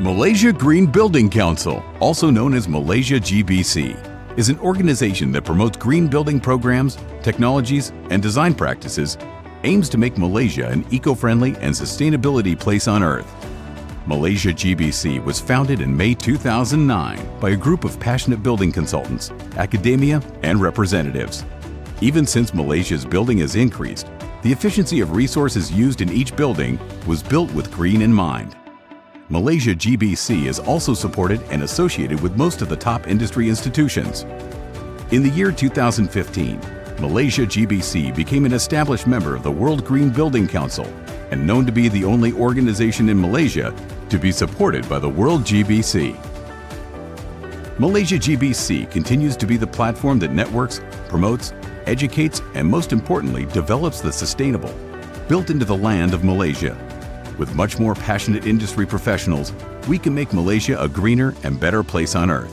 Malaysia Green Building Council, also known as Malaysia GBC, is an organization that promotes green building programs, technologies, and design practices, aims to make Malaysia an eco-friendly and sustainability place on Earth. Malaysia GBC was founded in May 2009 by a group of passionate building consultants, academia, and representatives. Even since Malaysia's building has increased, the efficiency of resources used in each building was built with green in mind. Malaysia GBC is also supported and associated with most of the top industry institutions. In the year 2015, Malaysia GBC became an established member of the World Green Building Council and known to be the only organization in Malaysia to be supported by the World GBC. Malaysia GBC continues to be the platform that networks, promotes, educates, and most importantly, develops the sustainable, built into the land of Malaysia. With much more passionate industry professionals, we can make Malaysia a greener and better place on Earth.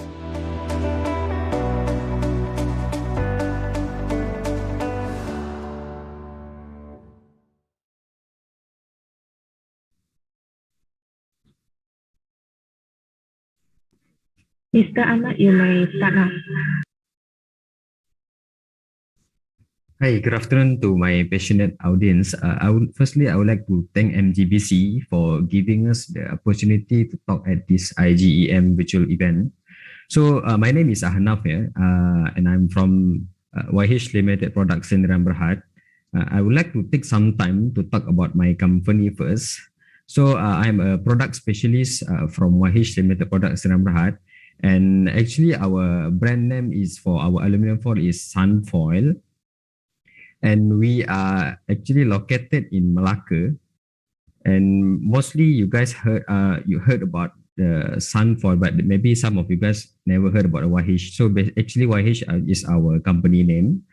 Mr. Ahmad, you may start now. Hi, good afternoon to my passionate audience. I would like to thank MGBC for giving us the opportunity to talk at this IGEM virtual event. So my name is Ahnaf and I'm from YH Limited Products Sdn Berhad. I would like to take some time to talk about my company first. So I'm a product specialist from YH Limited Products Sdn Berhad. And actually our brand name is for our aluminum foil is Sunfoil. And we are actually located in Malacca. And mostly you guys heard about the Sunfoil, but maybe some of you guys never heard about YH. So actually YH is our company name.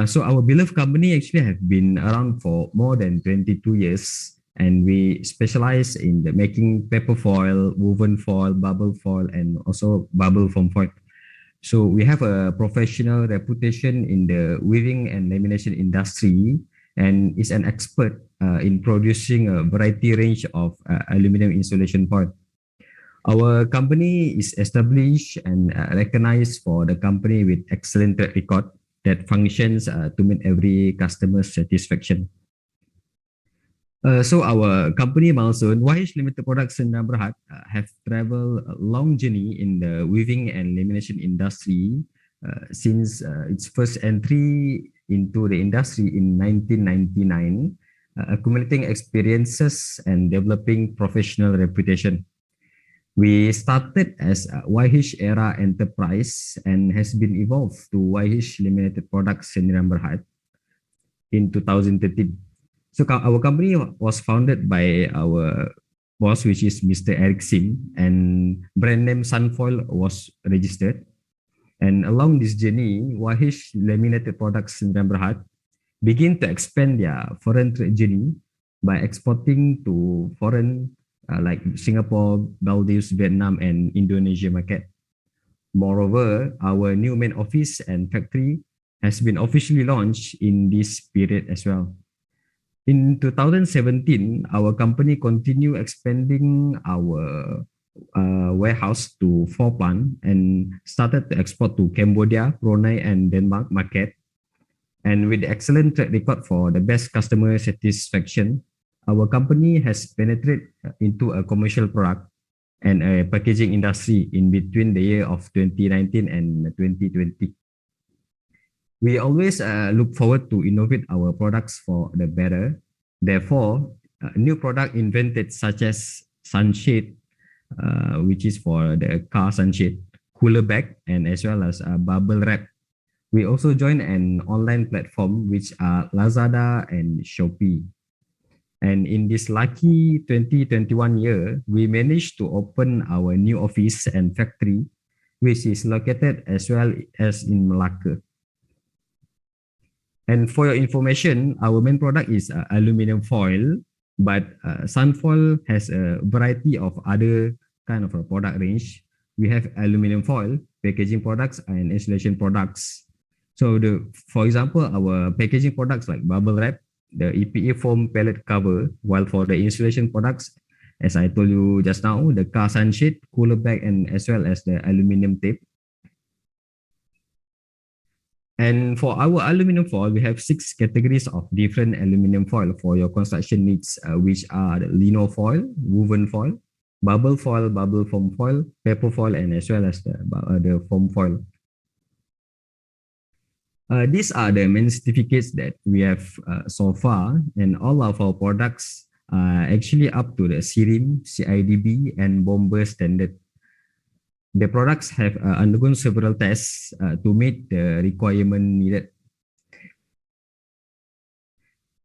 So our beloved company actually have been around for more than 22 years. And we specialize in the making paper foil, woven foil, bubble foil, and also bubble foam foil. So we have a professional reputation in the weaving and lamination industry and is an expert in producing a variety range of aluminum insulation foil. Our company is established and recognized for the company with excellent track record that functions to meet every customer's satisfaction. So our company milestone, YH Limited Products Sdn Berhad, have traveled a long journey in the weaving and lamination industry since its first entry into the industry in 1999, accumulating experiences and developing professional reputation. We started as a YH Era Enterprise and has been evolved to YH Limited Products Sdn Berhad in 2013. So our company was founded by our boss, which is Mr. Eric Sim, and brand name Sunfoil was registered. And along this journey, YH Laminated Products Sdn Berhad began to expand their foreign trade journey by exporting to foreign like Singapore, Maldives, Vietnam, and Indonesia market. Moreover, our new main office and factory has been officially launched in this period as well. In 2017, our company continued expanding our warehouse to 4 plants and started to export to Cambodia, Brunei, and Denmark market. And with excellent track record for the best customer satisfaction, our company has penetrated into a commercial product and a packaging industry in between the year of 2019 and 2020. We always look forward to innovate our products for the better. Therefore, new product invented such as sunshade, which is for the car sunshade, cooler bag, and as well as bubble wrap. We also joined an online platform which are Lazada and Shopee. And in this lucky 2021 year, we managed to open our new office and factory, which is located as well as in Malacca. And for your information, our main product is aluminum foil, but Sunfoil has a variety of other kind of a product range. We have aluminum foil, packaging products, and insulation products. So for example, our packaging products like bubble wrap, the EPA foam pallet cover, while for the insulation products, as I told you just now, the car sunshade, cooler bag, and as well as the aluminum tape. And for our aluminum foil, we have 6 categories of different aluminum foil for your construction needs, which are the lino foil, woven foil, bubble foam foil, paper foil, and as well as the foam foil. These are the main certificates that we have so far, and all of our products are actually up to the CIRIM, CIDB, and Bomber standard. The products have undergone several tests to meet the requirement needed.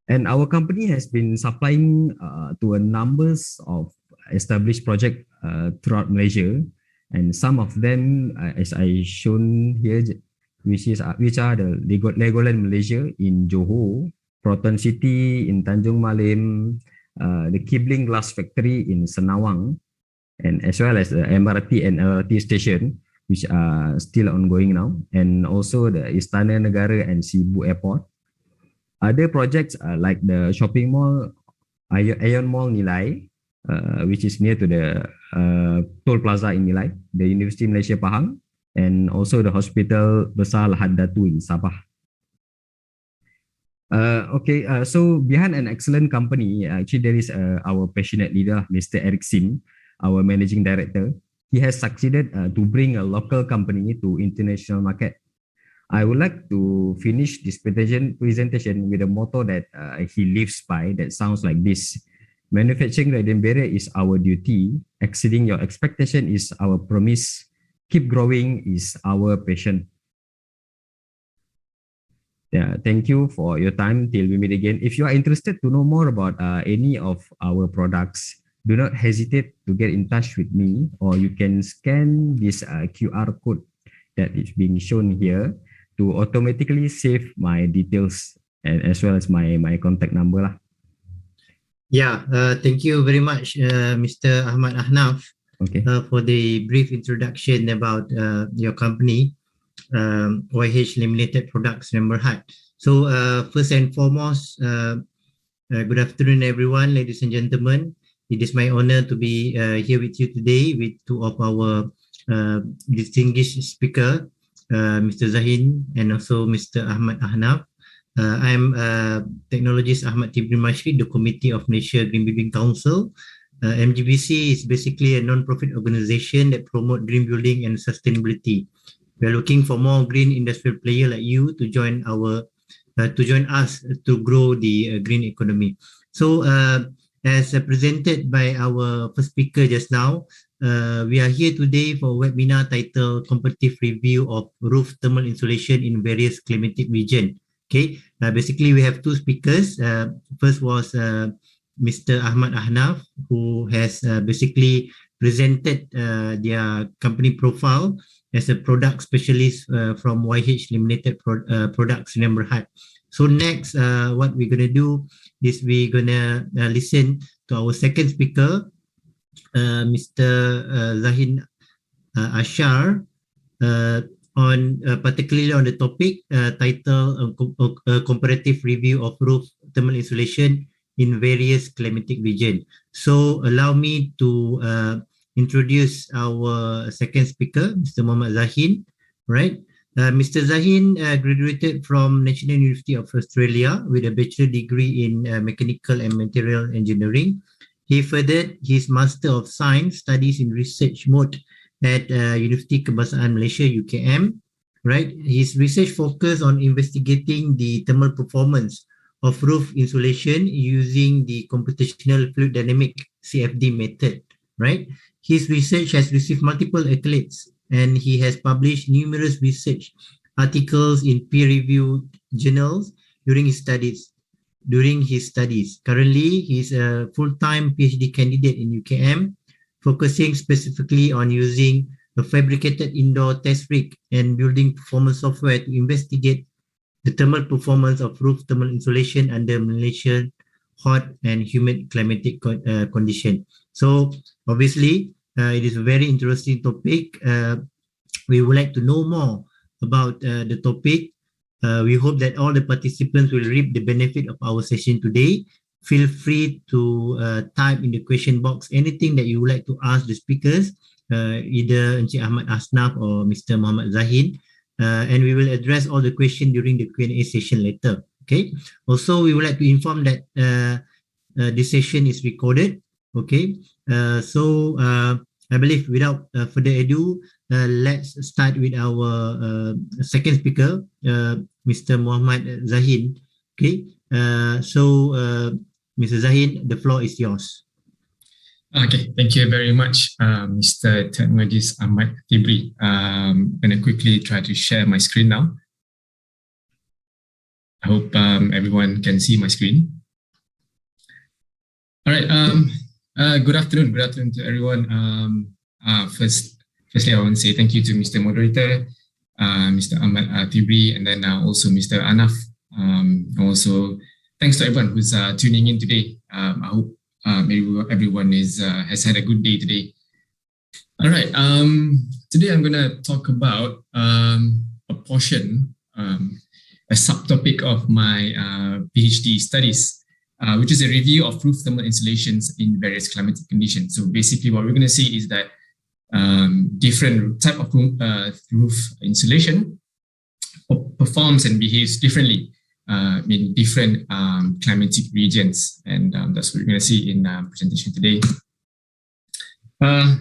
And our company has been supplying to a numbers of established projects throughout Malaysia, and some of them, as I shown here, which are the Legoland Malaysia in Johor, Proton City in Tanjung Malim, the Kibling Glass Factory in Senawang, and as well as the MRT and LRT station, which are still ongoing now, and also the Istana Negara and Cebu Airport. Other projects are like the shopping mall, Aeon Mall Nilai, which is near to the Toll Plaza in Nilai, the University Malaysia Pahang, and also the Hospital Besar Lahad Datu in Sabah. So behind an excellent company, actually there is our passionate leader, Mr. Eric Sim, our managing director. He has succeeded to bring a local company to international market. I would like to finish this presentation with a motto that he lives by that sounds like this. Manufacturing radiant barrier is our duty. Exceeding your expectation is our promise. Keep growing is our passion. Yeah, thank you for your time till we meet again. If you are interested to know more about any of our products, do not hesitate to get in touch with me, or you can scan this QR code that is being shown here to automatically save my details and as well as my contact number lah. Yeah, thank you very much, Mr. Ahmad Ahnaf, for the brief introduction about your company, YH Limited Products Berhad. So first and foremost, good afternoon everyone, ladies and gentlemen. It is my honor to be here with you today with two of our distinguished speaker, Mr. Zahin and also Mr. Ahmad Ahnaf. I'm Technologist Ahmad Tibrin Mashri, the Committee of Malaysia Green Building Council. MGBC is basically a non-profit organization that promote green building and sustainability. We are looking for more green industrial player like you to join us to grow the green economy. So as presented by our first speaker just now, we are here today for a webinar titled Comparative Review of Roof Thermal Insulation in Various Climatic Regions. Okay, basically we have two speakers. First was Mr. Ahmad Ahnaf, who has basically presented their company profile as a product specialist from YH Limited Products Berhad. So next, what we're going to do is we're going to listen to our second speaker, Mr. Zahin Ashar, particularly on the topic titled Comparative Review of Roof Thermal Insulation in Various Climatic Regions. So allow me to introduce our second speaker, Mr. Muhammad Zahin. Right, Mr. Zahin graduated from National University of Australia with a bachelor degree in Mechanical and Material Engineering. He furthered his Master of Science studies in research mode at University Kebangsaan Malaysia, UKM. Right, his research focused on investigating the thermal performance of roof insulation using the computational fluid dynamic (CFD) method. Right, his research has received multiple accolades, and he has published numerous research articles in peer-reviewed journals during his studies. Currently, he's a full-time PhD candidate in UKM, focusing specifically on using a fabricated indoor test rig and building performance software to investigate the thermal performance of roof thermal insulation under Malaysian hot and humid climatic condition. So obviously, it is a very interesting topic. We would like to know more about the topic. We hope that all the participants will reap the benefit of our session today. feel free to type in the question box anything that you would like to ask the speakers, either Encik Ahmad Asnaf or Mr. Muhammad Zahin, and we will address all the questions during the Q&A session later. Okay. Also, we would like to inform that this session is recorded. Okay. So I believe without further ado, let's start with our second speaker, Mr. Muhammad Zahin. Okay. So Mr. Zahin, the floor is yours. Okay, thank you very much, Mr. Technologist Ahmad Tibri. I'm going to quickly try to share my screen now. I hope everyone can see my screen. All right. Good afternoon. Good afternoon to everyone. Firstly, I want to say thank you to Mr. Moderator, Mr. Ahmad Tibri, and then also Mr. Anaf. Also, thanks to everyone who's tuning in today. I hope everyone has had a good day today. All right. Today I'm going to talk about a portion, a subtopic of my PhD studies, which is a review of roof thermal installations in various climatic conditions. So basically what we're going to see is that different type of roof insulation performs and behaves differently in different climatic regions. And that's what we're going to see in the presentation today.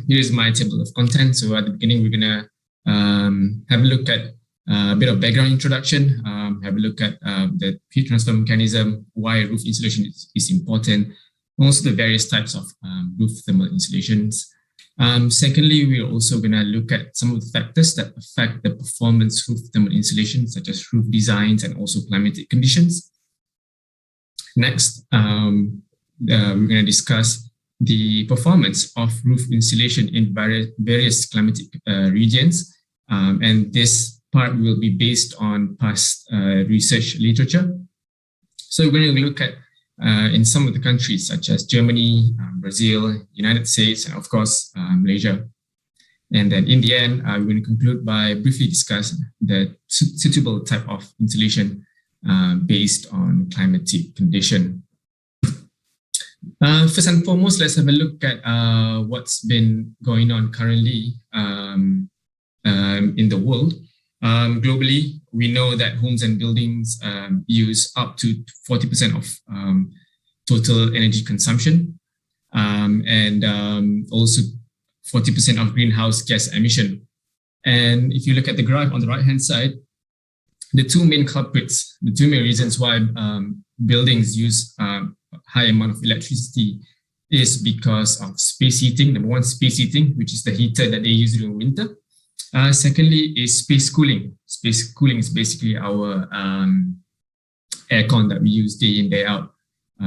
Here's my table of contents. So at the beginning, we're going to have a look at a bit of background introduction, have a look at the heat transfer mechanism, why roof insulation is important, also the various types of roof thermal insulations. Secondly, we're also going to look at some of the factors that affect the performance roof thermal insulation, such as roof designs and also climatic conditions. Next, we're going to discuss the performance of roof insulation in various climatic regions, and this part will be based on past research literature. So we're going to look at in some of the countries such as Germany, Brazil, United States, and of course, Malaysia. And then in the end, we're going to conclude by briefly discuss the suitable type of insulation based on climatic condition. First and foremost, let's have a look at what's been going on currently in the world. Globally, we know that homes and buildings use up to 40% of total energy consumption, and also 40% of greenhouse gas emission. And if you look at the graph on the right-hand side, the two main culprits, the two main reasons why buildings use high amount of electricity is because of space heating. Number one, space heating, which is the heater that they use during winter. Secondly is space cooling. Space cooling is basically our aircon that we use day in, day out,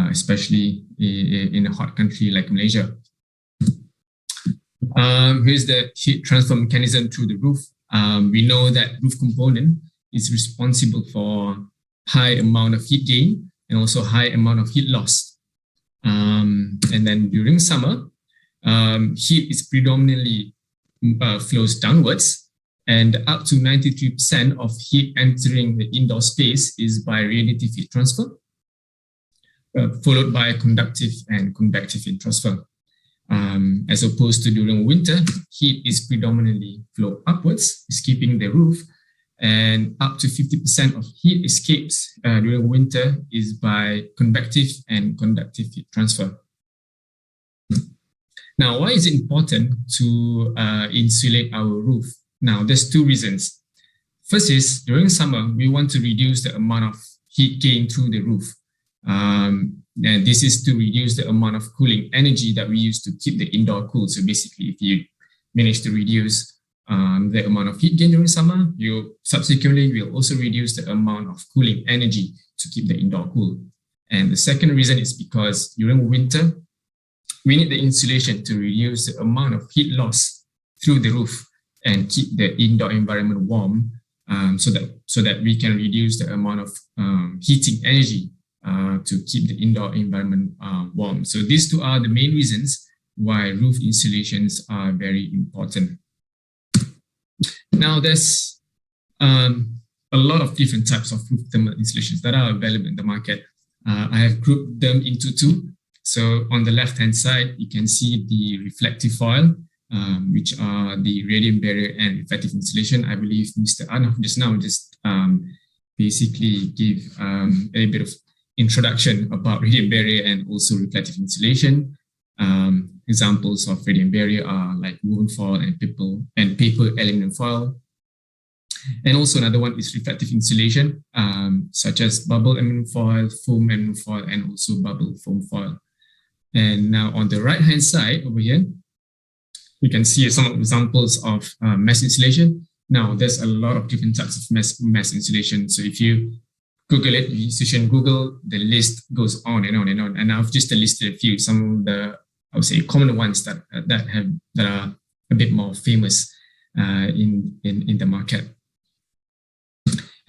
especially in a hot country like Malaysia. Here's the heat transfer mechanism through the roof. We know that roof component is responsible for high amount of heat gain and also high amount of heat loss. And then during summer, heat is predominantly flows downwards, and up to 93% of heat entering the indoor space is by radiative heat transfer, followed by conductive and convective heat transfer. As opposed to during winter, heat is predominantly flow upwards, escaping the roof, and up to 50% of heat escapes during winter is by convective and conductive heat transfer. Now, why is it important to insulate our roof? Now, there's two reasons. First is during summer, we want to reduce the amount of heat gain through the roof. And this is to reduce the amount of cooling energy that we use to keep the indoor cool. So basically, if you manage to reduce the amount of heat gain during summer, you subsequently will also reduce the amount of cooling energy to keep the indoor cool. And the second reason is because during winter, we need the insulation to reduce the amount of heat loss through the roof and keep the indoor environment warm, so that we can reduce the amount of heating energy to keep the indoor environment warm. So these two are the main reasons why roof insulations are very important. Now, there's a lot of different types of roof thermal insulations that are available in the market. I have grouped them into two. So on the left-hand side, you can see the reflective foil, which are the radiant barrier and reflective insulation. I believe Mr. Arnav just now basically gave a bit of introduction about radiant barrier and also reflective insulation. Examples of radiant barrier are like woven foil and paper aluminum foil. And also another one is reflective insulation, such as bubble aluminum foil, foam aluminum foil, and also bubble foam foil. And now on the right-hand side over here, you can see some examples of mesh insulation. Now, there's a lot of different types of mesh insulation. So if you Google it, you should Google, the list goes on and on and on. And I've just listed a few, some of the, I would say, common ones that are a bit more famous in the market.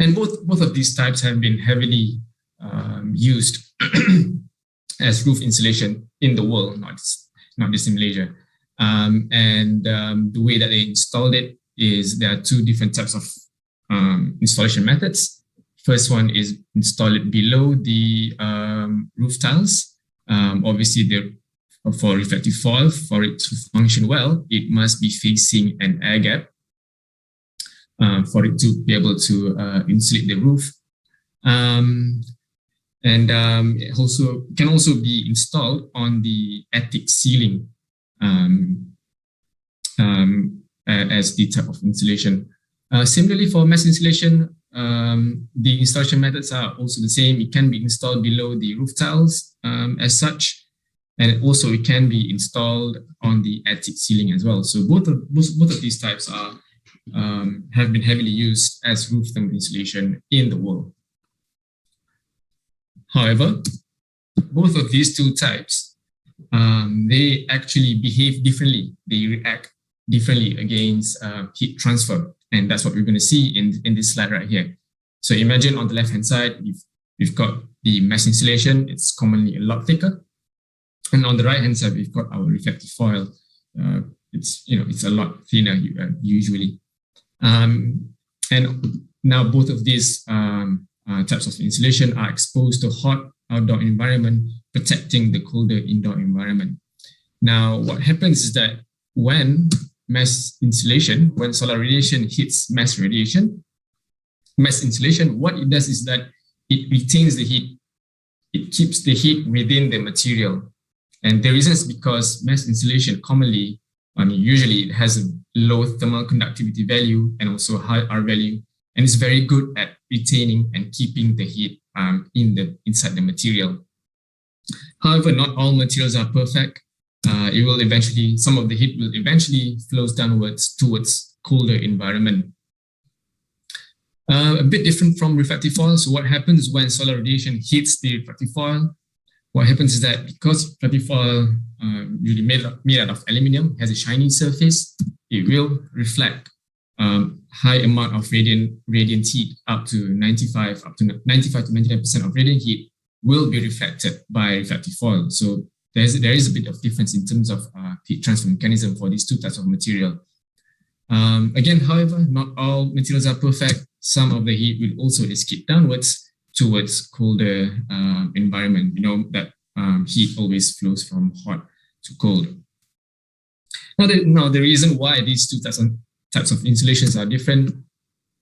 And both of these types have been heavily used as roof insulation in the world, not just in Malaysia. The way that they installed it is there are two different types of installation methods. First one is install it below the roof tiles. Obviously, for reflective foil, for it to function well, it must be facing an air gap for it to be able to insulate the roof. It can also be installed on the attic ceiling as the type of insulation. Similarly, for mesh insulation, the installation methods are also the same. It can be installed below the roof tiles as such, and also it can be installed on the attic ceiling as well. So both of these types have been heavily used as roof thermal insulation in the world. However, both of these two types, they actually behave differently. They react differently against heat transfer. And that's what we're going to see in this slide right here. So imagine on the left-hand side, we've got the mesh insulation. It's commonly a lot thicker. And on the right-hand side, we've got our reflective foil. It's a lot thinner usually. And now both of these types of insulation are exposed to hot outdoor environment, protecting the colder indoor environment. Now, what happens is that when solar radiation hits mesh insulation, what it does is that it retains the heat. It keeps the heat within the material. And the reason is because mesh insulation usually it has a low thermal conductivity value and also high R value, and it's very good at retaining and keeping the heat inside the material. However, not all materials are perfect. Some of the heat will eventually flows downwards towards colder environment. A bit different from reflective foil. So what happens when solar radiation hits the reflective foil? What happens is that because reflective foil usually made out of aluminium, has a shiny surface, it will reflect high amount of radiant heat, up to 95 to 99% of radiant heat will be reflected by reflective foil. So there is a bit of difference in terms of heat transfer mechanism for these two types of material. Again, however, not all materials are perfect. Some of the heat will also escape downwards towards colder environment. You know that heat always flows from hot to cold. Now the reason why these two types of insulations are different,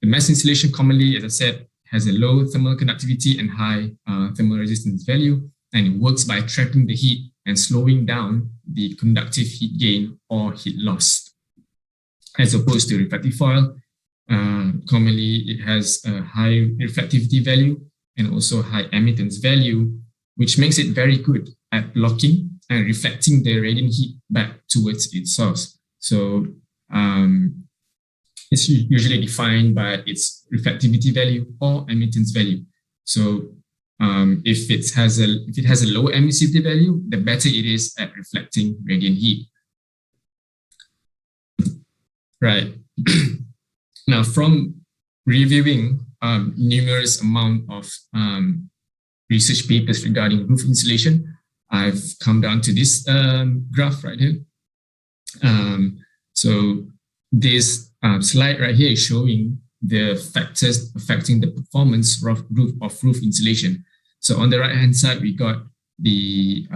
the mesh insulation commonly, as I said, has a low thermal conductivity and high thermal resistance value, and it works by trapping the heat and slowing down the conductive heat gain or heat loss. As opposed to reflective foil, commonly it has a high reflectivity value and also high emittance value, which makes it very good at blocking and reflecting the radiant heat back towards its source. So it's usually defined by its reflectivity value or emittance value. So if it has a low emissivity value, the better it is at reflecting radiant heat. Right. Now, from reviewing numerous amount of research papers regarding roof insulation, I've come down to this graph right here. So this slide right here is showing the factors affecting the performance of roof insulation. So on the right-hand side, we got the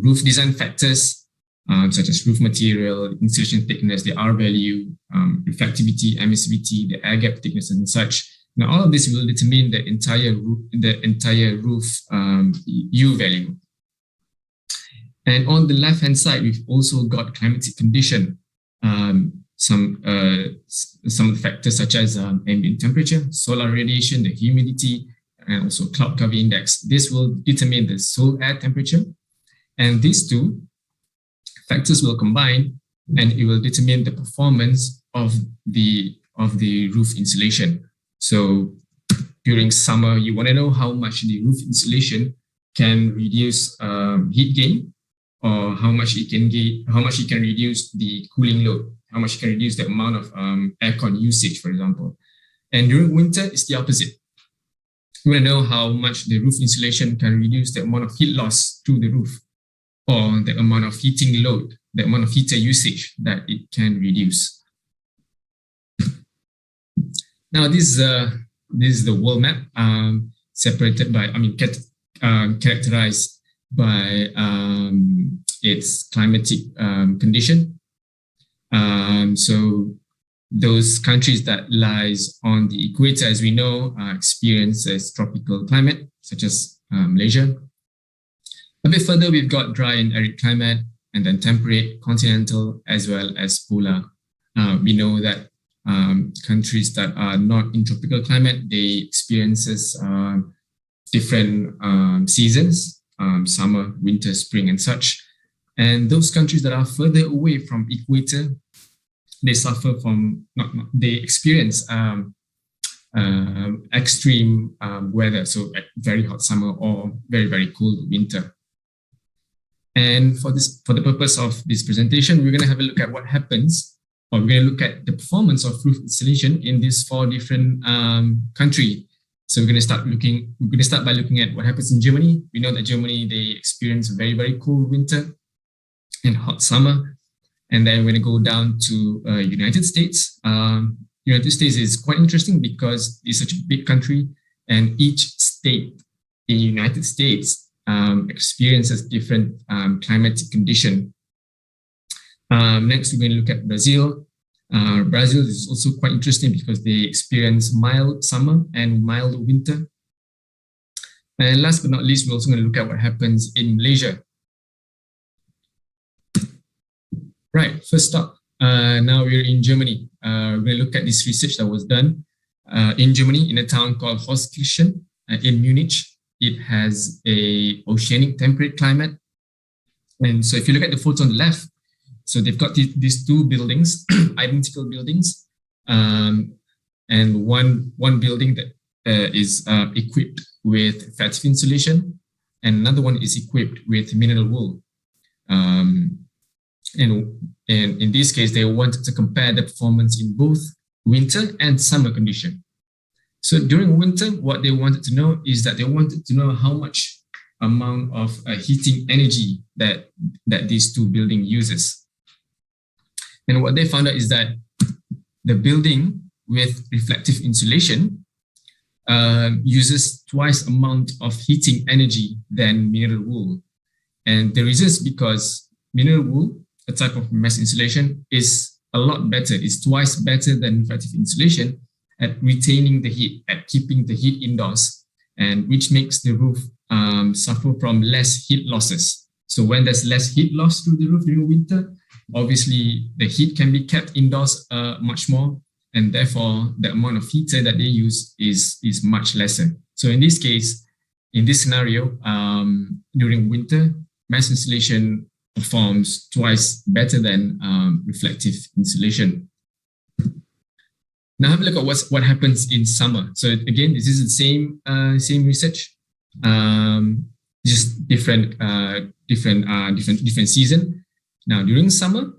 roof design factors, such as roof material, insulation thickness, the R value, reflectivity, emissivity, the air gap thickness, and such. Now, all of this will determine the entire roof U value. And on the left-hand side, we've also got climatic condition. Some of the factors such as ambient temperature, solar radiation, the humidity, and also cloud cover index. This will determine the soil air temperature. And these two factors will combine and it will determine the performance of the roof insulation. So during summer, you want to know how much the roof insulation can reduce heat gain, or how much it can reduce the cooling load, how much it can reduce the amount of aircon usage, for example. And during winter, it's the opposite. You want to know how much the roof insulation can reduce the amount of heat loss to the roof, or the amount of heating load, the amount of heater usage that it can reduce. Now, this is the world map, separated by, characterized by its climatic condition. So those countries that lies on the equator, as we know, experience a tropical climate, such as Malaysia. A bit further, we've got dry and arid climate, and then temperate, continental, as well as polar. We know that countries that are not in tropical climate, they experiences different seasons, summer, winter, spring, and such. And those countries that are further away from equator, they suffer from, they experience extreme weather, so very hot summer or very, very cold winter. And for the purpose of this presentation, we're going to have a look at what happens, or we're going to look at the performance of roof insulation in these 4 different countries. So we're going to start by looking at what happens in Germany. We know that Germany, they experience a very, very cold winter and hot summer. And then we're going to go down to United States. United States is quite interesting because it's such a big country, and each state in United States experiences different climatic condition. Next, we're going to look at Brazil. Brazil is also quite interesting because they experience mild summer and mild winter. And last but not least, we're also going to look at what happens in Malaysia. Right, first up, now we're in Germany. We're going to look at this research that was done in Germany in a town called Holzkirchen in Munich. It has a oceanic temperate climate. And so if you look at the photo on the left, so they've got these 2 buildings, identical buildings, and one building that is equipped with effective insulation, and another one is equipped with mineral wool. And in this case, they wanted to compare the performance in both winter and summer condition. So during winter, what they wanted to know is that they wanted to know how much amount of heating energy that these 2 buildings uses. And what they found out is that the building with reflective insulation uses twice amount of heating energy than mineral wool. And the reason is because mineral wool, a type of mesh insulation, is a lot better, is twice better than reflective insulation at retaining the heat, at keeping the heat indoors, and which makes the roof suffer from less heat losses. So when there's less heat loss through the roof during winter, obviously the heat can be kept indoors much more, and therefore the amount of heater that they use is much lesser. So in this case, in this scenario, during winter, mesh insulation performs twice better than reflective insulation. Now have a look at what happens in summer. So again, this is the same research, just different season. Now during summer,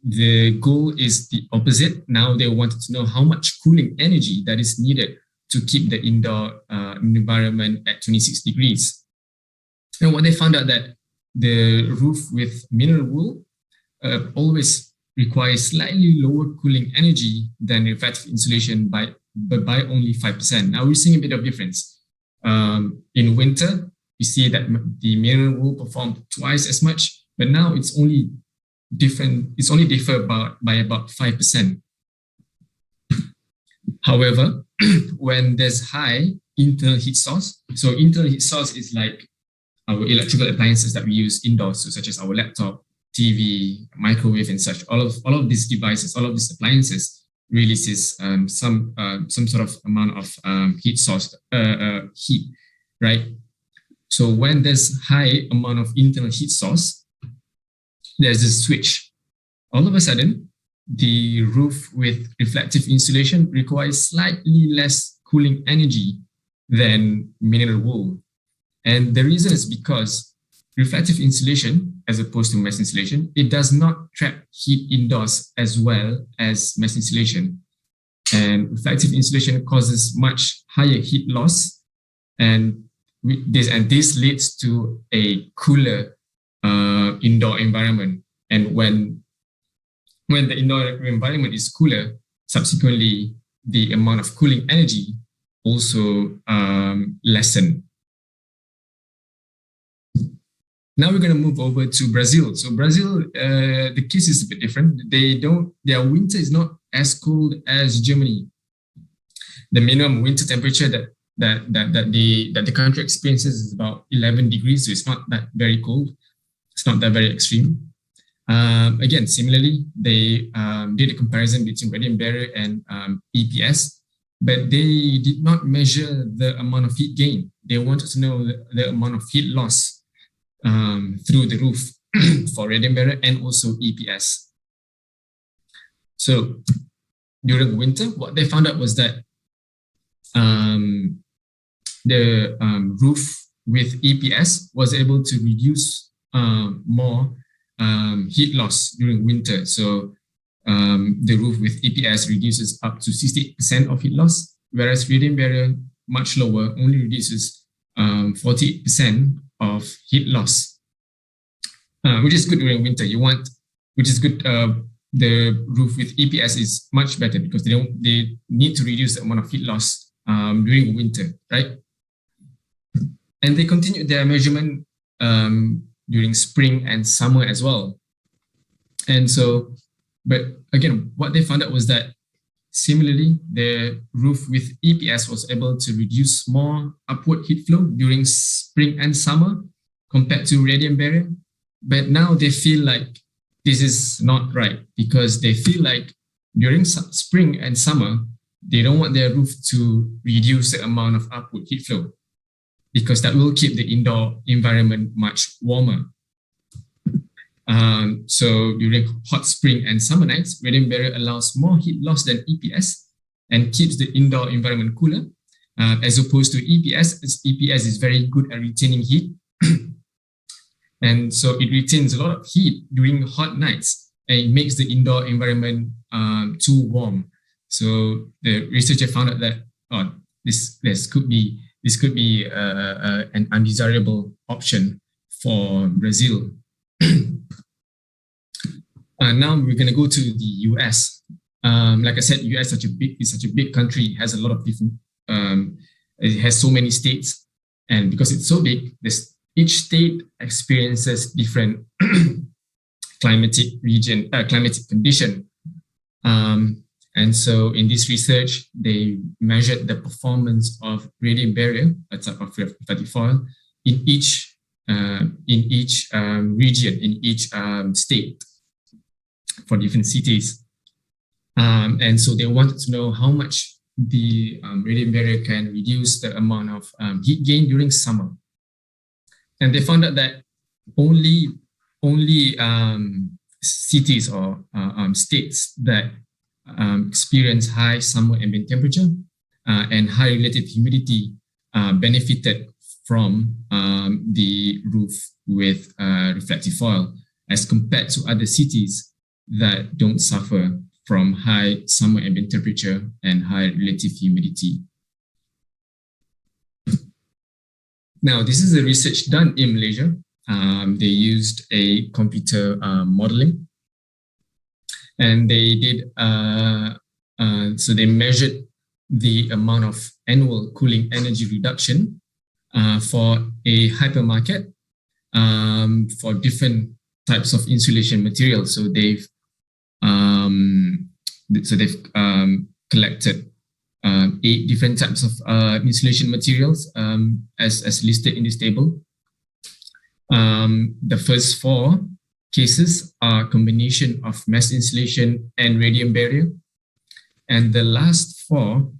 the goal is the opposite. Now they wanted to know how much cooling energy that is needed to keep the indoor environment at 26 degrees. And what they found out that the roof with mineral wool always requires slightly lower cooling energy than reflective insulation by only 5%. Now we're seeing a bit of difference. in winter, you see that the mineral wool performed twice as much, but now it's only different. It's only differ by about 5%. However, when there's high internal heat source, so internal heat source is like our electrical appliances that we use indoors, so such as our laptop, TV, microwave, and such. All of these devices, all of these appliances releases some sort of amount of heat source, heat, right? So when there's high amount of internal heat source, there's a switch. All of a sudden, the roof with reflective insulation requires slightly less cooling energy than mineral wool. And the reason is because reflective insulation, as opposed to mesh insulation, it does not trap heat indoors as well as mesh insulation. And reflective insulation causes much higher heat loss, and this leads to a cooler indoor environment. And when the indoor environment is cooler, subsequently the amount of cooling energy also lessen. Now we're going to move over to Brazil. So Brazil, the case is a bit different. Their winter is not as cold as Germany. The minimum winter temperature that the country experiences is about 11 degrees, so it's not that very cold. It's not that very extreme. Again, similarly, they did a comparison between radiant barrier and EPS, but they did not measure the amount of heat gain. They wanted to know the amount of heat loss through the roof for radiant barrier and also EPS. So during winter, what they found out was that the roof with EPS was able to reduce more heat loss during winter. So the roof with EPS reduces up to 68% of heat loss, whereas radiant barrier, much lower, only reduces 48% of heat loss, which is good during winter. Which is good. The roof with EPS is much better because they need to reduce the amount of heat loss during winter, right? And they continued their measurement during spring and summer as well. And so, but again, what they found out was that similarly, the roof with EPS was able to reduce more upward heat flow during spring and summer compared to radiant barrier. But now they feel like this is not right because they feel like during spring and summer, they don't want their roof to reduce the amount of upward heat flow because that will keep the indoor environment much warmer. So during hot spring and summer nights, radiant barrier allows more heat loss than EPS and keeps the indoor environment cooler, as opposed to EPS, as EPS is very good at retaining heat. And so it retains a lot of heat during hot nights and it makes the indoor environment too warm. So the researcher found out that this could be an undesirable option for Brazil. Now we're going to go to the US. Like I said, US is such a big country. It has a lot of different. It has so many states, and because it's so big, each state experiences different climatic condition. And so in this research, they measured the performance of radiant barrier, a type of reflective foil, in each region, in each state for different cities. And so they wanted to know how much the radiant barrier can reduce the amount of heat gain during summer. And they found out that only cities or states that experience high summer ambient temperature and high relative humidity benefited from the roof with reflective foil as compared to other cities that don't suffer from high summer ambient temperature and high relative humidity. Now, this is a research done in Malaysia. They used a computer modeling, and they did. So they measured the amount of annual cooling energy reduction for a hypermarket for different types of insulation materials. So they've collected 8 different types of insulation materials as listed in this table. The first 4 cases are a combination of mesh insulation and radiant barrier. And the last 4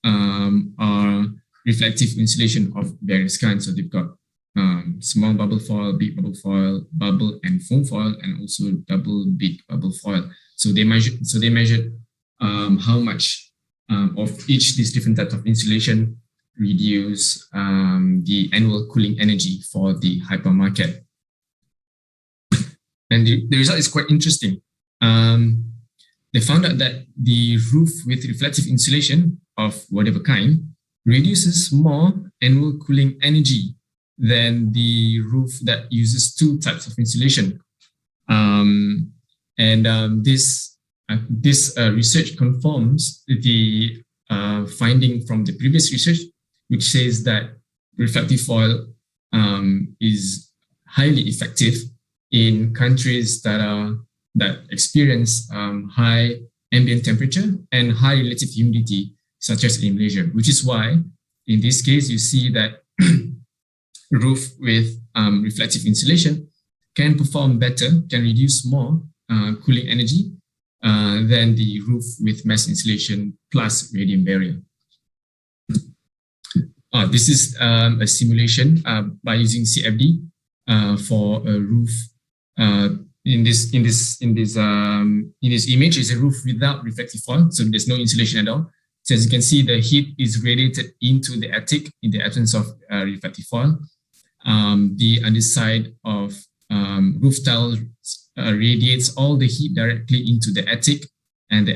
are reflective insulation of various kinds. So they've got small bubble foil, big bubble foil, bubble and foam foil, and also double big bubble foil. So they measured how much of each these different types of insulation reduce the annual cooling energy for the hypermarket. And the result is quite interesting. They found out that the roof with reflective insulation of whatever kind reduces more annual cooling energy than the roof that uses 2 types of insulation. This research confirms the finding from the previous research, which says that reflective foil is highly effective in countries that experience high ambient temperature and high relative humidity, such as in Malaysia, which is why in this case you see that roof with reflective insulation can perform better, can reduce more cooling energy than the roof with mesh insulation plus radiant barrier. This is a simulation by using CFD for a roof. In this image is a roof without reflective foil, so there's no insulation at all. So as you can see, the heat is radiated into the attic in the absence of reflective foil. The underside of roof tile radiates all the heat directly into the attic, and the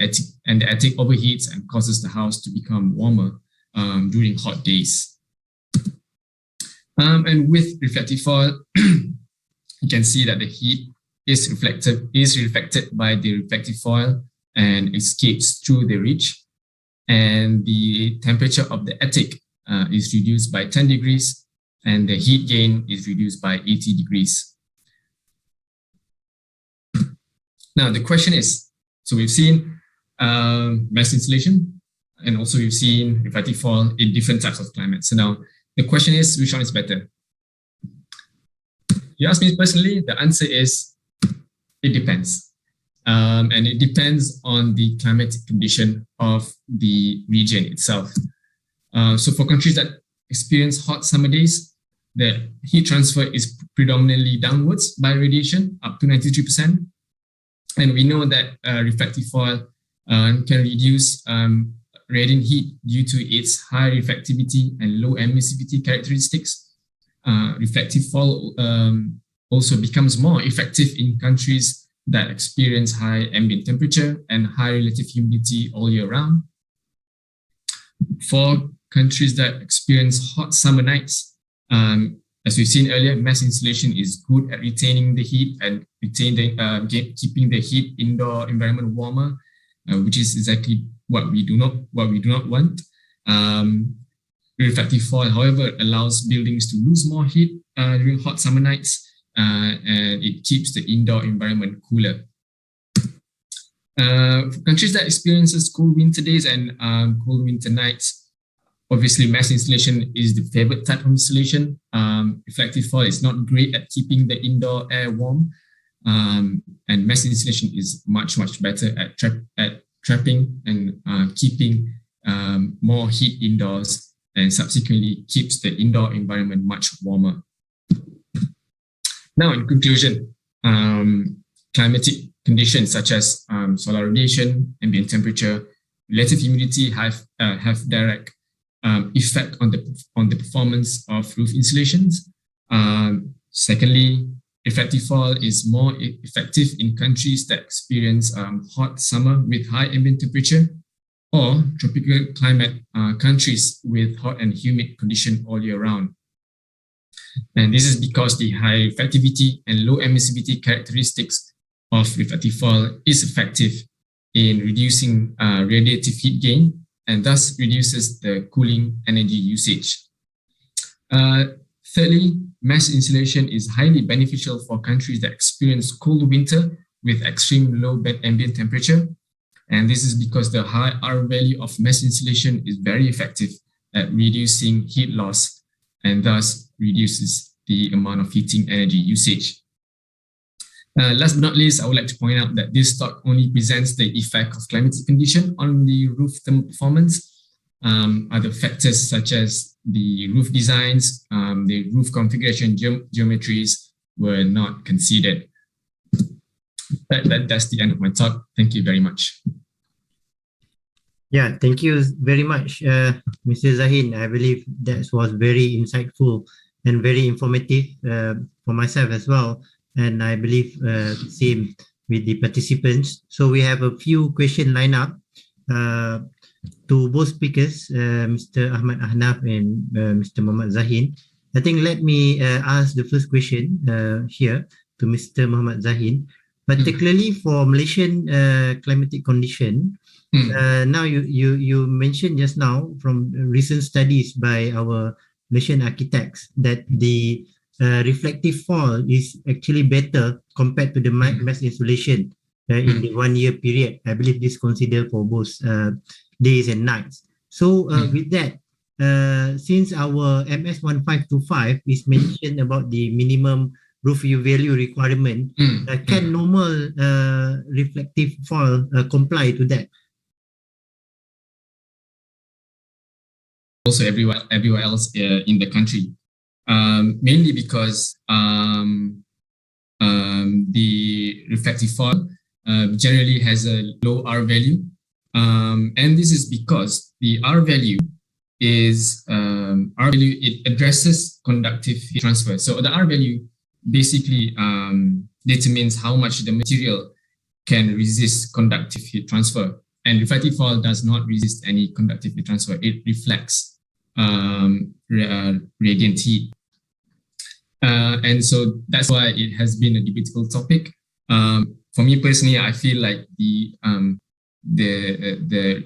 attic overheats and causes the house to become warmer during hot days. And with reflective foil, you can see that the heat is reflected by the reflective foil and escapes through the ridge, and the temperature of the attic is reduced by 10 degrees, and the heat gain is reduced by 80 degrees. Now the question is, so we've seen mesh insulation, and also we've seen reflective foil in different types of climates. So now the question is, which one is better? You ask me personally, the answer is, it depends. And it depends on the climatic condition of the region itself. So for countries that experience hot summer days, the heat transfer is predominantly downwards by radiation, up to 93%. And we know that reflective foil can reduce radiant heat due to its high reflectivity and low emissivity characteristics. Reflective foil also becomes more effective in countries that experience high ambient temperature and high relative humidity all year round. For countries that experience hot summer nights, as we've seen earlier, mesh insulation is good at retaining the heat and keeping the heat indoor environment warmer, which is exactly what we do not want. Reflective foil, however, allows buildings to lose more heat during hot summer nights, and it keeps the indoor environment cooler. For countries that experiences cool winter days and cool winter nights, obviously mesh insulation is the favorite type of insulation. Reflective foil is not great at keeping the indoor air warm, and mesh insulation is much better at trapping and keeping more heat indoors, and subsequently keeps the indoor environment much warmer. Now, in conclusion, climatic conditions such as solar radiation, ambient temperature, relative humidity have direct effect on the performance of roof insulations. Secondly, reflective foil is more effective in countries that experience hot summer with high ambient temperature, or tropical climate countries with hot and humid condition all year round. And this is because the high reflectivity and low emissivity characteristics of reflective foil is effective in reducing radiative heat gain, and thus reduces the cooling energy usage. Thirdly, mesh insulation is highly beneficial for countries that experience cold winter with extreme low ambient temperature. And this is because the high R value of mesh insulation is very effective at reducing heat loss and thus reduces the amount of heating energy usage. Last but not least, I would like to point out that this talk only presents the effect of climatic condition on the roof thermal performance. Other factors such as the roof designs, the roof configuration geometries were not considered. That's the end of my talk. Thank you very much. Yeah, thank you very much, Mr. Zahin. I believe that was very insightful and very informative for myself as well. And I believe same with the participants. So we have a few questions lined up to both speakers, Mr. Ahmad Ahnaf and Mr. Muhammad Zahin. I think let me ask the first question here to Mr. Muhammad Zahin. Particularly for Malaysian climatic condition, now you mentioned just now from recent studies by our Malaysian architects that the reflective fall is actually better compared to the mesh insulation in the 1 year period. I believe this considered for both days and nights. So with that, since our MS 1525 is mentioned about the minimum roof U value requirement, can normal reflective fall comply to that? Also everywhere else in the country, mainly because the reflective fall generally has a low R value, and this is because the R value is it addresses conductive heat transfer. So the R value basically determines how much the material can resist conductive heat transfer, and reflective fall does not resist any conductive heat transfer. It reflects radiant heat, and so that's why it has been a debatable topic. For me personally, I feel like the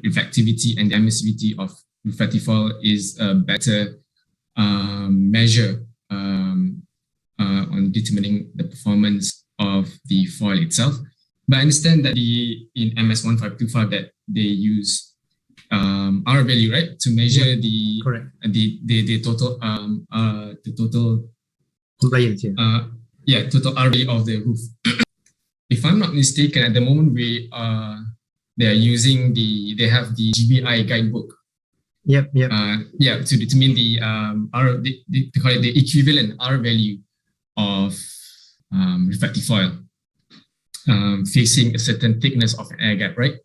reflectivity and the emissivity of reflective fall is a better measure on determining the performance of the fall itself. But I understand that in MS 1525 that they use R value, right, to measure the total compliance. Total R value of the roof. If I'm not mistaken, at the moment they have the GBI guidebook. To determine the they call it the equivalent R value of reflective foil facing a certain thickness of an air gap, right?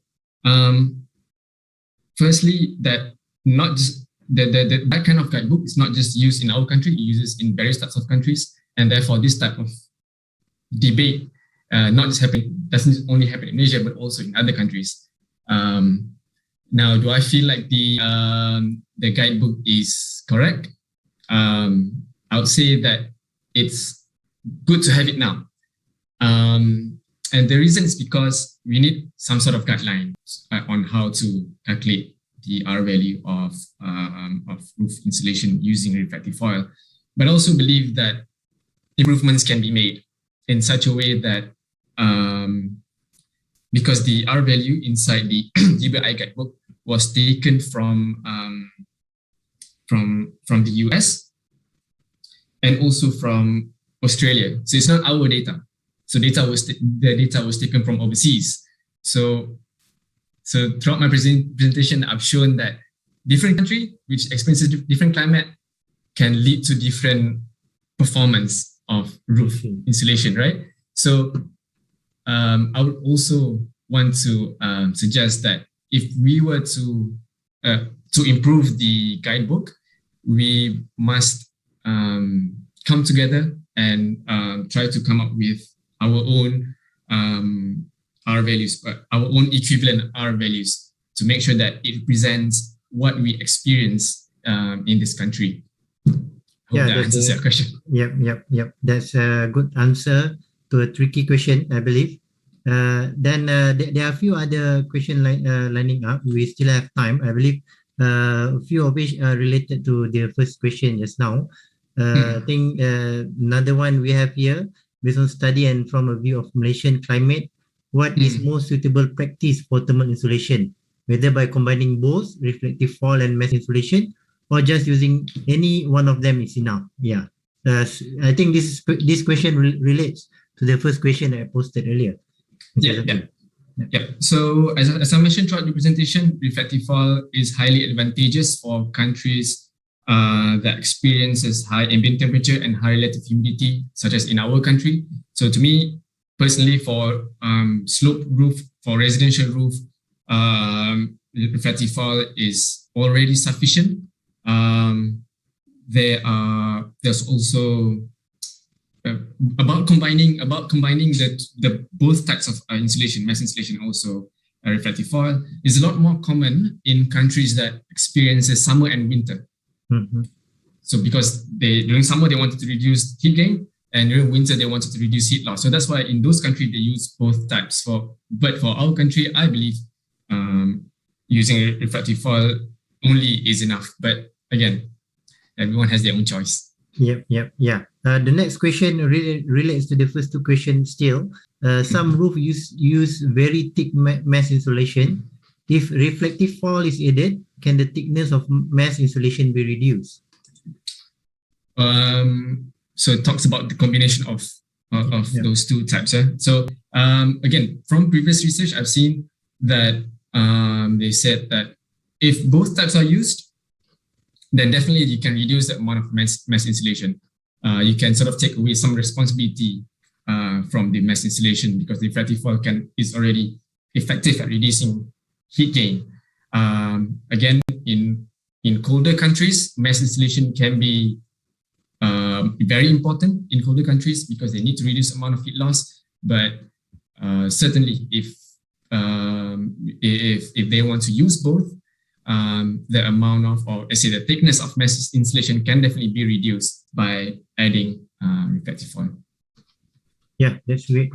Firstly, that not just that kind of guidebook is not just used in our country; it uses in various types of countries, and therefore this type of debate doesn't only happen in Asia but also in other countries. Now, do I feel like the guidebook is correct? I would say that it's good to have it now. And the reason is because we need some sort of guidelines on how to calculate the R value of roof insulation using reflective foil. But I also believe that improvements can be made in such a way that because the R value inside the GBI guidebook was taken from the US and also from Australia. So it's not our data. So the data was taken from overseas. So throughout my presentation, I've shown that different country which experiences different climate can lead to different performance of roof insulation, right? So I would also want to suggest that if we were to improve the guidebook, we must come together and try to come up with our own R values, our own equivalent R values to make sure that it represents what we experience in this country. Hope that answers your question. Yep. That's a good answer to a tricky question, I believe. Then there are a few other questions lining up. We still have time. I believe A few of which are related to the first question just now. I think another one we have here, based on study and from a view of Malaysian climate, what is most suitable practice for thermal insulation, whether by combining both reflective fall and mass insulation, or just using any one of them is enough? Yeah. I think this question relates to the first question that I posted earlier. Yeah. So as I mentioned throughout the presentation, reflective fall is highly advantageous for countries that experiences high ambient temperature and high relative humidity, such as in our country. So to me, personally, for sloped roof, for residential roof, reflective fall is already sufficient. There's also about combining the both types of insulation, mass insulation, also reflective fall, is a lot more common in countries that experiences summer and winter. So because during summer they wanted to reduce heat gain, and during winter they wanted to reduce heat loss. So that's why in those countries they use both types. But for our country, I believe using a reflective fall only is enough. But again, everyone has their own choice. Yeah. The next question relates to the first two questions still. Some roof use very thick mass insulation. If reflective fall is added, can the thickness of mass insulation be reduced? So it talks about the combination of those two types. So again, from previous research, I've seen that they said that if both types are used, then definitely you can reduce the amount of mass insulation. You can sort of take away some responsibility from the mass insulation, because the reflective fall is already effective at reducing heat gain. Again, in colder countries, mass insulation can be very important in colder countries because they need to reduce the amount of heat loss. But certainly, if they want to use both, the amount of, or let's say the thickness of mass insulation can definitely be reduced by adding reflective fall. Yeah, that's great.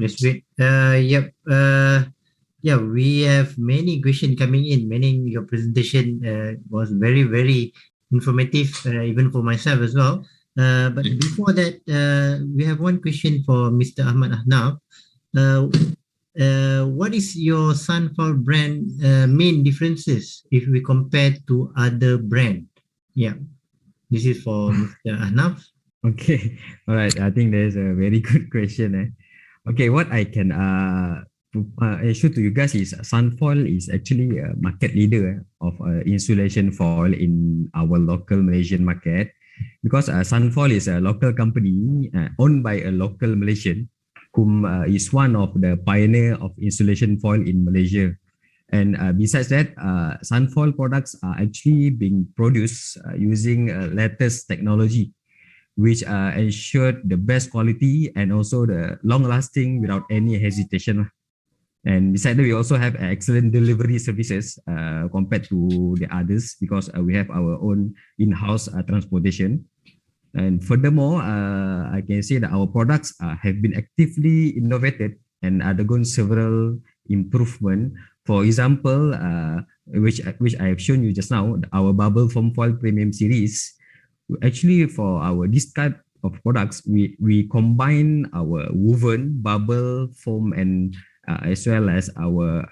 Yeah, we have many questions coming in. Your presentation was very, very informative, even for myself as well. But before that, we have one question for Mr. Ahmad Ahnaf. What is your Sunfall brand main differences if we compare to other brand? Yeah, this is for Mr. Ahnaf. Okay, all right. I think there's a very good question. Okay, what I can assure to you guys is Sunfall is actually a market leader of insulation foil in our local Malaysian market, because Sunfall is a local company owned by a local Malaysian whom is one of the pioneer of insulation foil in Malaysia. And besides that, Sunfall products are actually being produced using latest technology, which ensure the best quality and also the long lasting without any hesitation. And besides that, we also have excellent delivery services compared to the others, because we have our own in-house transportation. And furthermore, I can say that our products have been actively innovated and undergone several improvements. For example, which I have shown you just now, our bubble foam foil premium series. Actually, for this type of products, we combine our woven, bubble foam, and as well as our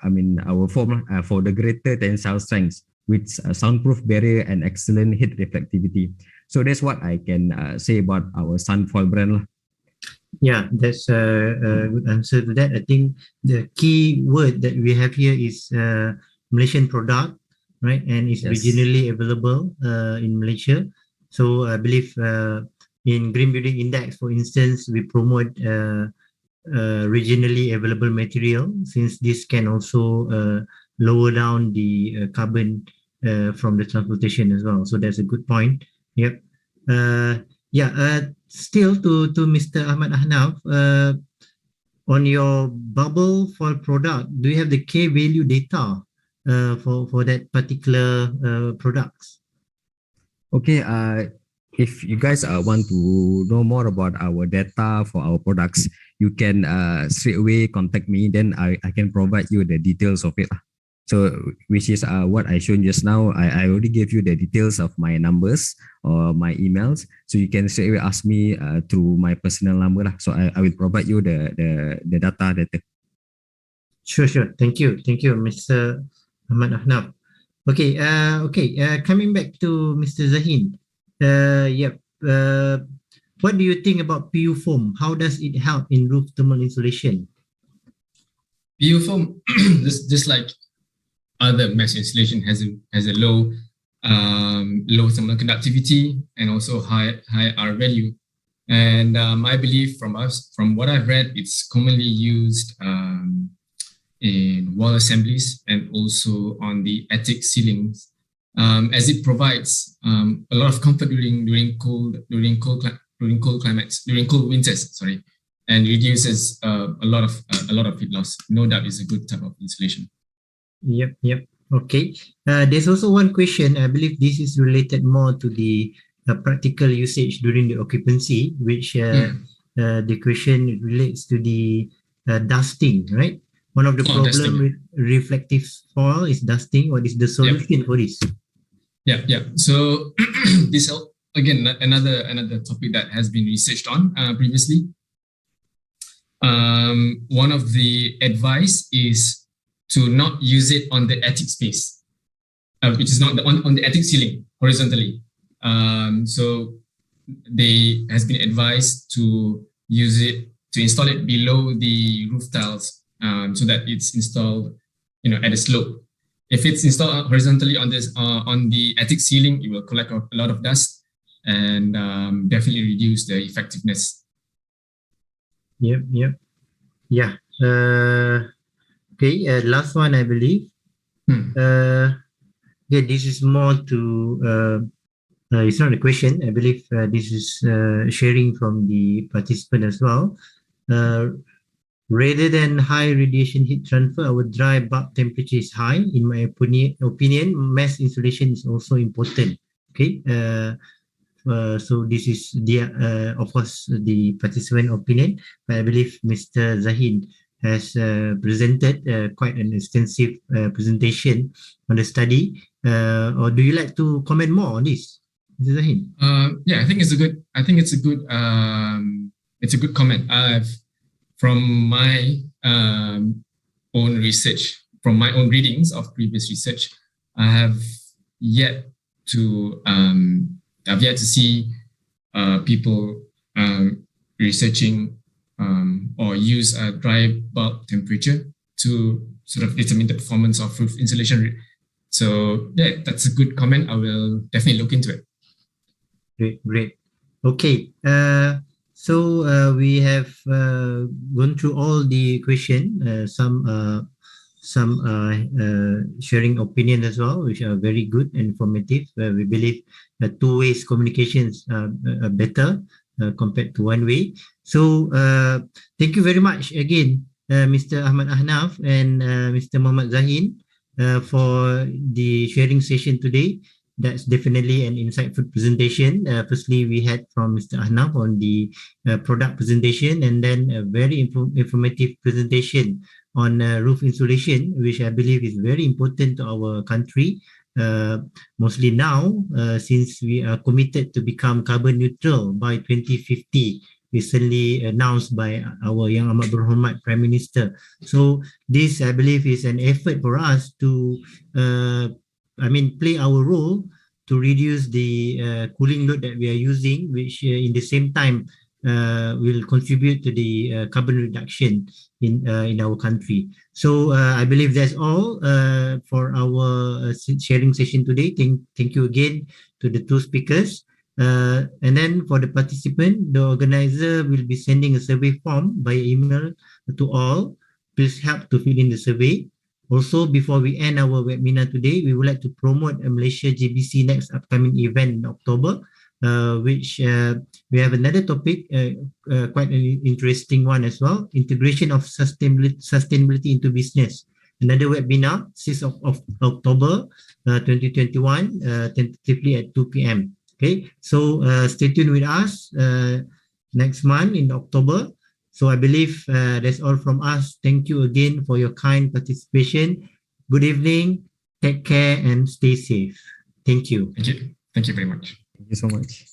foam for the greater tensile strength with soundproof barrier and excellent heat reflectivity. So that's what I can say about our Sunfall brand. Yeah, that's a good answer to that. I think the key word that we have here is Malaysian product, right? And it's regionally available in Malaysia. So I believe in Green Building Index, for instance, we promote regionally available material, since this can also lower down the carbon from the transportation as well. So that's a good point. Yep. Still to Mr. Ahmad Ahnaf, on your bubble foil product, do you have the K value data for that particular products? Okay. If you guys want to know more about our data for our products, you can straight away contact me. Then I can provide you the details of it. So which is what I shown just now. I already gave you the details of my numbers or my emails. So you can straight away ask me through my personal number lah. So I will provide you the data later. Sure. Thank you, Mr. Ahmad Ahnaf. Okay. Coming back to Mr. Zahin. Yep. What do you think about PU foam? How does it help in roof thermal insulation? PU foam, just like other mesh insulation, has a low thermal conductivity and also high R value. And I believe from what I've read, it's commonly used in wall assemblies and also on the attic ceilings, as it provides a lot of comfort during cold winters. Sorry, and reduces a lot of heat loss. No doubt, is a good type of insulation. Yep. Okay. There's also one question. I believe this is related more to the practical usage during the occupancy, which the question relates to the dusting, right? One of the problems with reflective foil is dusting. What is the solution for this? Yeah. So this again another topic that has been researched on previously. One of the advice is to not use it on the attic space, which is not on the attic ceiling horizontally. So they has been advised to install it below the roof tiles, so that it's installed, at a slope. If it's installed horizontally on the attic ceiling, it will collect a lot of dust and definitely reduce the effectiveness. Yep. Yeah. Okay, last one, I believe. This is more to, it's not a question. I believe this is sharing from the participant as well. Rather than high radiation heat transfer, our dry bulb temperature is high. In my opinion, mass insulation is also important. Okay. So this is of course, the participant opinion, but I believe Mr. Zahin has presented quite an extensive presentation on the study. Or do you like to comment more on this, Mr. Zahin? I think it's a good comment. From my own research, from my own readings of previous research, I have yet to see people researching or use a dry bulb temperature to sort of determine the performance of roof insulation. So that's a good comment. I will definitely look into it. Great. Okay. So we have gone through all the question. Some sharing opinion as well, which are very good and informative. We believe that two ways communications are better compared to one way. So thank you very much again, Mr. Ahmad Ahnaf and Mr. Muhammad Zahin, for the sharing session today. That's definitely an insightful presentation. Firstly, we had from Mr. Ahnaf on the product presentation, and then a very informative presentation on roof insulation, which I believe is very important to our country, mostly now, since we are committed to become carbon neutral by 2050, recently announced by our Yang Amat Berhormat Prime Minister. So this, I believe, is an effort for us to play our role to reduce the cooling load that we are using, which in the same time will contribute to the carbon reduction in our country. So I believe that's all for our sharing session today. Thank you again to the two speakers. And then for the participant, the organizer will be sending a survey form by email to all. Please help to fill in the survey. Also, before we end our webinar today, we would like to promote a Malaysia GBC next upcoming event in October, which we have another topic, quite an interesting one as well, integration of sustainability into business. Another webinar, 6th of October 2021, tentatively at 2 p.m. Okay, so stay tuned with us next month in October. So I believe that's all from us. Thank you again for your kind participation. Good evening. Take care and stay safe. Thank you. Thank you. Thank you very much. Thank you so much.